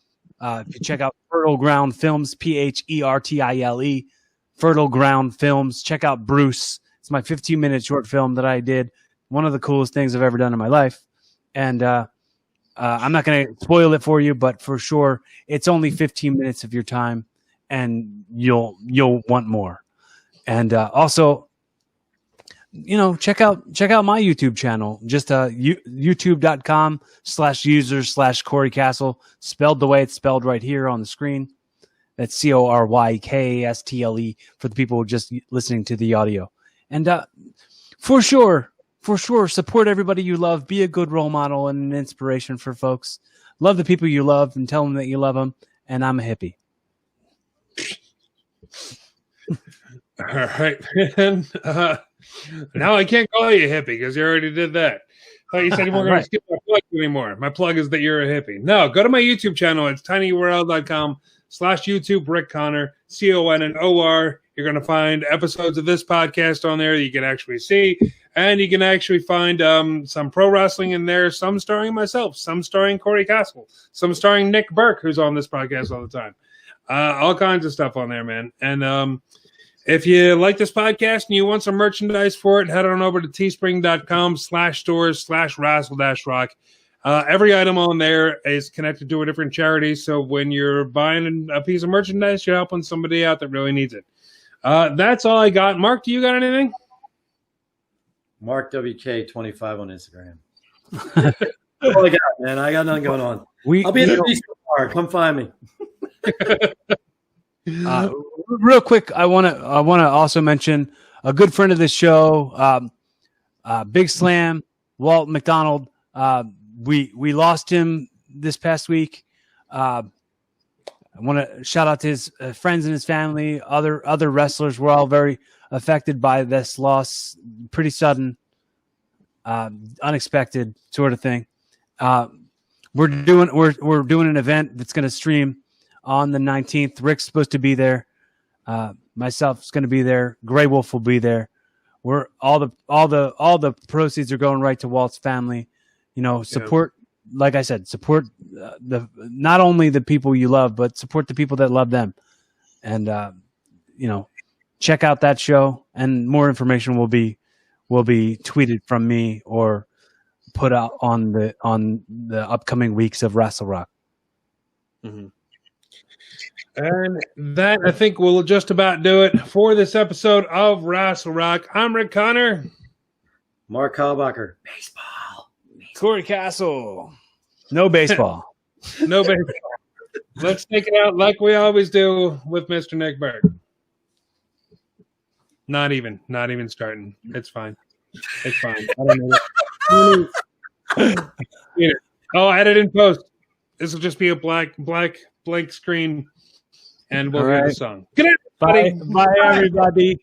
D: If you check out Fertile Ground Films, P-H-E-R-T-I-L-E, Fertile Ground Films. Check out Bruce. It's my 15-minute short film that I did. One of the coolest things I've ever done in my life. And I'm not going to spoil it for you, but for sure, it's only 15 minutes of your time, and you'll want more. And also, check out my YouTube channel. Just youtube.com/user/Cory Kastle, spelled the way it's spelled right here on the screen. That's CORYKASTLE for the people just listening to the audio. And for sure, support everybody you love. Be a good role model and an inspiration for folks. Love the people you love and tell them that you love them. And I'm a hippie.
B: All right, man. Now I can't call you a hippie because you already did that. I thought you said you weren't going to skip my plug anymore. My plug is that you're a hippie. No, go to my YouTube channel. It's tinyurl.com/YouTube Rick Connor, CONNOR. You're going to find episodes of this podcast on there that you can actually see. And you can actually find some pro wrestling in there, some starring myself, some starring Cory Kastle, some starring Nick Burke, who's on this podcast all the time. All kinds of stuff on there, man. And if you like this podcast and you want some merchandise for it, head on over to teespring.com/stores/rassle-rock. Every item on there is connected to a different charity. So when you're buying a piece of merchandise, you're helping somebody out that really needs it. That's all I got. Mark, do you got anything?
E: Mark WK25 on Instagram. That's all I got, man. I got nothing going on. I'll be in the beach tomorrow. Come find me.
D: Real quick, I want to also mention a good friend of the show, Big Slam, Walt McDonald. We lost him this past week. I want to shout out to his friends and his family. Other wrestlers were all very affected by this loss. Pretty sudden, unexpected sort of thing. We're doing an event that's going to stream on the 19th. Rick's supposed to be there. Myself's going to be there. Grey Wolf will be there. We're all the proceeds are going right to Walt's family. Support. Yeah. Like I said, support not only the people you love, but support the people that love them. And check out that show, and more information will be tweeted from me or put out on the upcoming weeks of RASSLE Rock.
B: Mm-hmm. And that, I think, will just about do it for this episode of RASSLE Rock. I'm Rick Connor.
E: Mark Kalbacher. Baseball.
D: Cory Kastle. No baseball.
B: No baseball. Let's take it out like we always do with Mr. Nick Burke. Not even starting. It's fine. It's fine. I don't know. Edit in post. This will just be a blank screen, and we'll read the song. Good night, everybody.
D: Bye, everybody.